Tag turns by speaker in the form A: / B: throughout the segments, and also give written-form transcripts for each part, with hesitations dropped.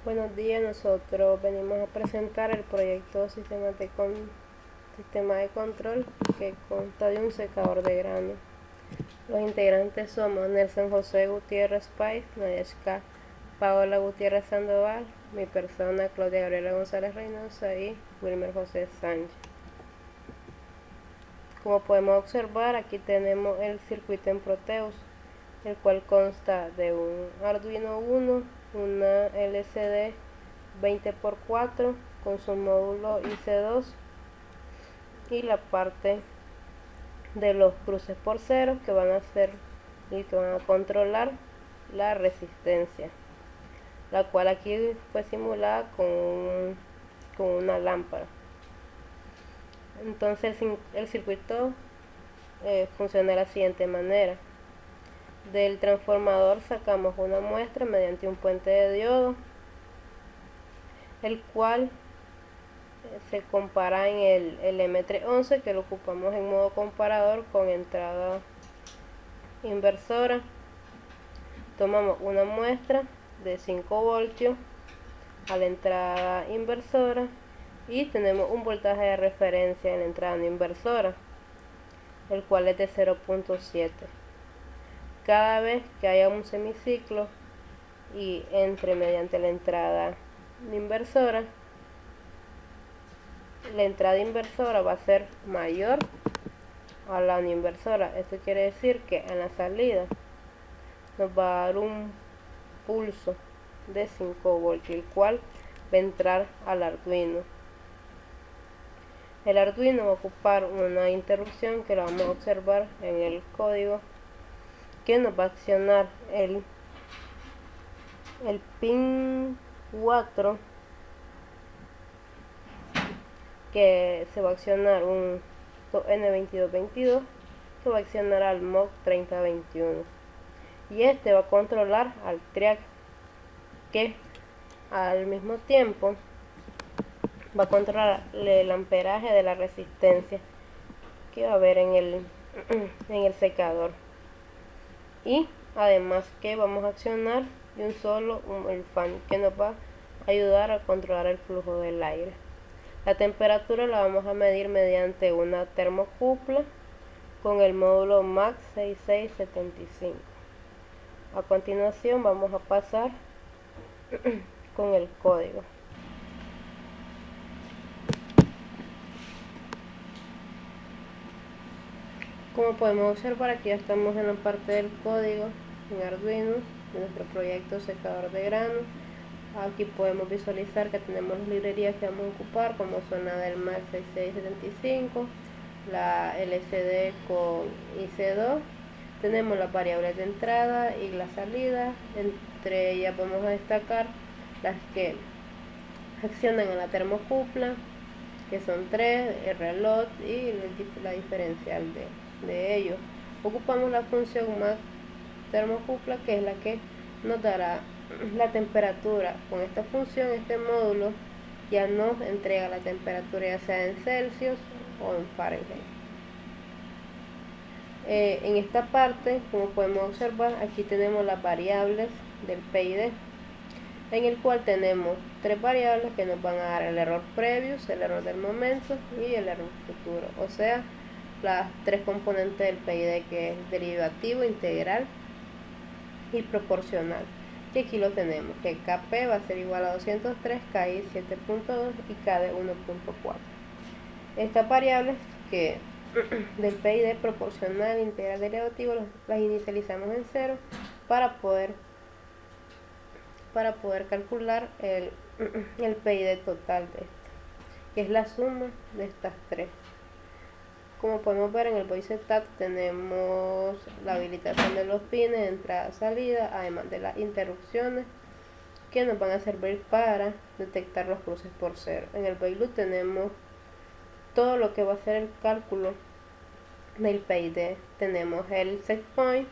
A: Buenos días, nosotros venimos a presentar el proyecto Sistema de Control que consta de un secador de grano. Los integrantes somos Nelson José Gutiérrez Pais, Nayashka Paola Gutiérrez Sandoval, mi persona Claudia Gabriela González Reynosa y Wilmer José Sánchez. Como podemos observar, aquí tenemos el circuito en Proteus, el cual consta de un Arduino Uno, una LCD 20x4 con su módulo IC2 y la parte de los cruces por cero que van a hacer y que van a controlar la resistencia, la cual aquí fue simulada con una lámpara. Entonces el circuito funciona de la siguiente manera. Del transformador sacamos una muestra mediante un puente de diodo, el cual se compara en el M311, que lo ocupamos en modo comparador con entrada inversora. Tomamos una muestra de 5 voltios a la entrada inversora y tenemos un voltaje de referencia en la entrada no inversora, el cual es de 0.7. Cada vez que haya un semiciclo y entre mediante la entrada inversora, la entrada inversora va a ser mayor a la no inversora. Esto quiere decir que en la salida nos va a dar un pulso de 5 voltios, el cual va a entrar al Arduino. El Arduino va a ocupar una interrupción que la vamos a observar en el código, que nos va a accionar el pin 4, que se va a accionar un N2222 que va a accionar al MOC 3021, y este va a controlar al triac, que al mismo tiempo va a controlar el amperaje de la resistencia que va a haber en el secador. Y además que vamos a accionar de un solo el fan, que nos va a ayudar a controlar el flujo del aire. La temperatura la vamos a medir mediante una termocupla con el módulo MAX 6675. A continuación vamos a pasar con el código. Como podemos observar, aquí ya estamos en la parte del código en Arduino de nuestro proyecto secador de grano. Aquí podemos visualizar que tenemos las librerías que vamos a ocupar, como son la del MAX 6675, la LCD con IC2. Tenemos las variables de entrada y la salida. Entre ellas vamos a destacar las que accionan en la termocupla, que son 3, el reloj y la diferencial de ellos. Ocupamos la función MAX termocupla, que es la que nos dará la temperatura. Con esta función, este módulo ya nos entrega la temperatura, ya sea en Celsius o en Fahrenheit. En esta parte, como podemos observar, aquí tenemos las variables del PID, en el cual tenemos 3 variables que nos van a dar el error previous, el error del momento y el error futuro, o sea, las 3 componentes del PID, que es derivativo, integral y proporcional. Y aquí lo tenemos, que KP va a ser igual a 203, KI 7.2 y KD 1.4. Estas variables que del PID proporcional, integral, derivativo, las inicializamos en 0 para poder calcular el PID total de esto, que es la suma de estas 3. Como podemos ver, en el voice setup tenemos la habilitación de los pines de entrada y salida, además de las interrupciones que nos van a servir para detectar los cruces por cero. En el void loop tenemos todo lo que va a ser el cálculo del PID. Tenemos el set point,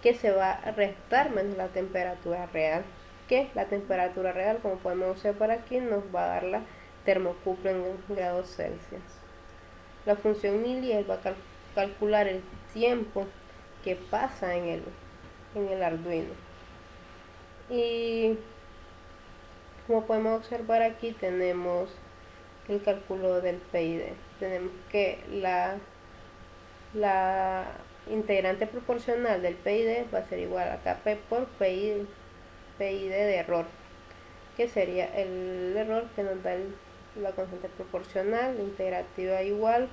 A: que se va a restar menos la temperatura real, que la temperatura real, como podemos observar aquí, nos va a dar la termocupla en grados Celsius. La función milies va a calcular el tiempo que pasa en el Arduino. Y Como podemos observar aquí tenemos el cálculo del PID. Tenemos que la integrante proporcional del PID va a ser igual a KP por PID de error, que sería el error que nos da la constante proporcional, la integrativa igual,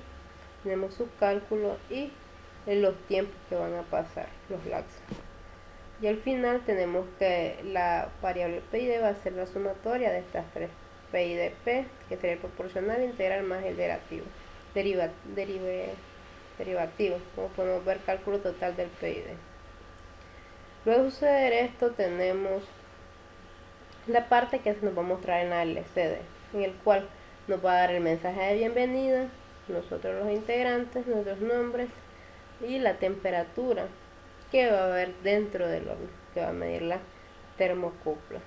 A: tenemos su cálculo y los tiempos que van a pasar, los lags. Y al final tenemos que la variable PID va a ser la sumatoria de estas tres, PIDP, que sería el proporcional integral más el derivativo, como podemos ver, cálculo total del PID. Luego de suceder esto tenemos la parte que se nos va a mostrar en la LCD, en el cual nos va a dar el mensaje de bienvenida, nosotros los integrantes, nuestros nombres y la temperatura que va a haber dentro del horno, que va a medir la termocupla.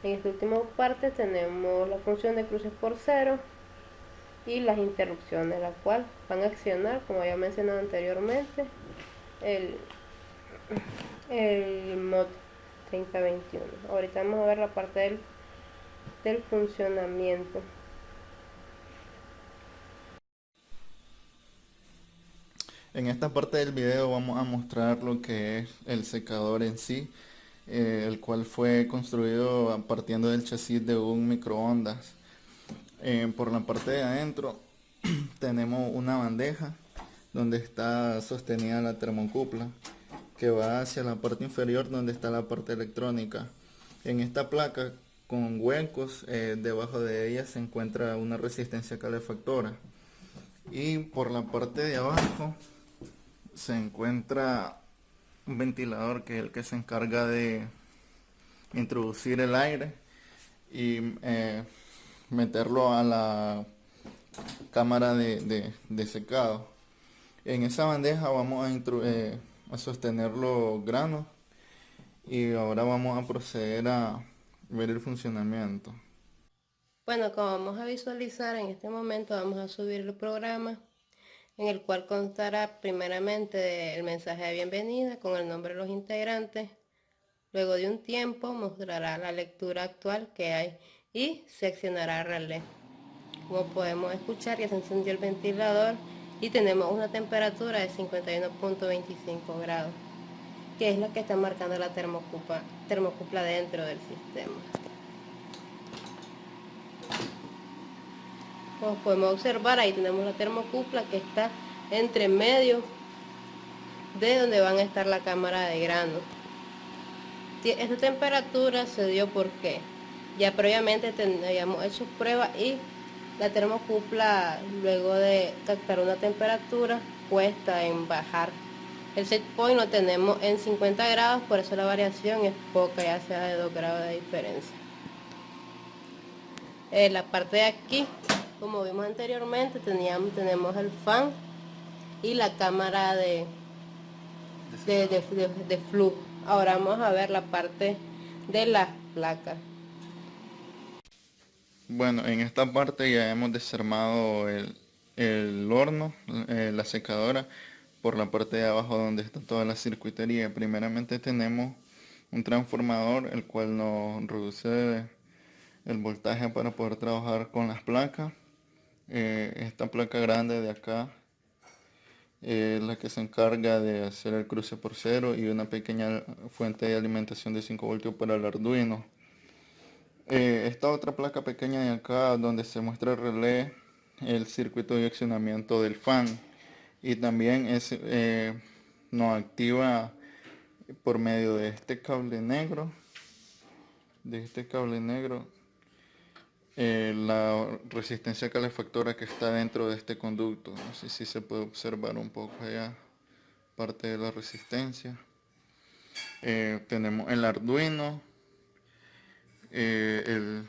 A: En esta última parte tenemos la función de cruces por cero y las interrupciones, la cual van a accionar, como había mencionado anteriormente, el mod 3021. Ahorita vamos a ver la parte del funcionamiento.
B: En esta parte del video vamos a mostrar lo que es el secador en sí, el cual fue construido partiendo del chasis de un microondas. Por la parte de adentro tenemos una bandeja donde está sostenida la termocupla, que va hacia la parte inferior donde está la parte electrónica. En esta placa con huecos, debajo de ella se encuentra una resistencia calefactora, y por la parte de abajo se encuentra un ventilador, que es el que se encarga de introducir el aire y meterlo a la cámara de secado. En esa bandeja vamos a sostener los granos, y ahora vamos a proceder a ver el funcionamiento.
A: Bueno, como vamos a visualizar en este momento, vamos a subir el programa, en el cual constará primeramente el mensaje de bienvenida con el nombre de los integrantes. Luego de un tiempo mostrará la lectura actual que hay y seccionará relé. Como podemos escuchar, ya se encendió el ventilador y tenemos una temperatura de 51.25 grados, que es la que está marcando la termocupla dentro del sistema. Como podemos observar, ahí tenemos la termocupla que está entre medio de donde van a estar la cámara de grano. Esta temperatura se dio porque ya previamente habíamos hecho pruebas y la termocupla, luego de captar una temperatura, cuesta en bajar. El set point lo tenemos en 50 grados, por eso la variación es poca, ya sea de 2 grados de diferencia. La parte de aquí, como vimos anteriormente, tenemos el fan y la cámara de flujo. Ahora vamos a ver la parte de las placas.
B: Bueno, en esta parte ya hemos desarmado el horno, la secadora, por la parte de abajo donde está toda la circuitería. Primeramente tenemos un transformador, el cual nos reduce el voltaje para poder trabajar con las placas. Esta placa grande de acá es la que se encarga de hacer el cruce por cero, y una pequeña fuente de alimentación de 5 voltios para el Arduino. Esta otra placa pequeña de acá, donde se muestra el relé, el circuito de accionamiento del fan, y también nos activa por medio de este cable negro, la resistencia calefactora que está dentro de este conducto. No sé si se puede observar un poco allá parte de la resistencia. Tenemos el Arduino, eh,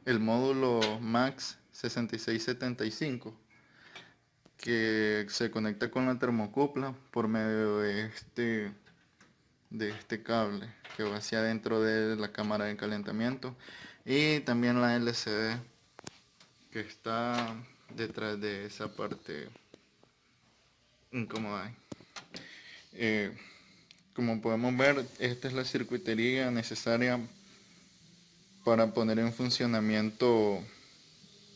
B: el módulo MAX 6675, que se conecta con la termocupla por medio de este cable que va hacia adentro de la cámara de calentamiento, y también la LCD que está detrás de esa parte incómoda. Como podemos ver, esta es la circuitería necesaria para poner en funcionamiento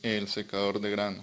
B: el secador de grano.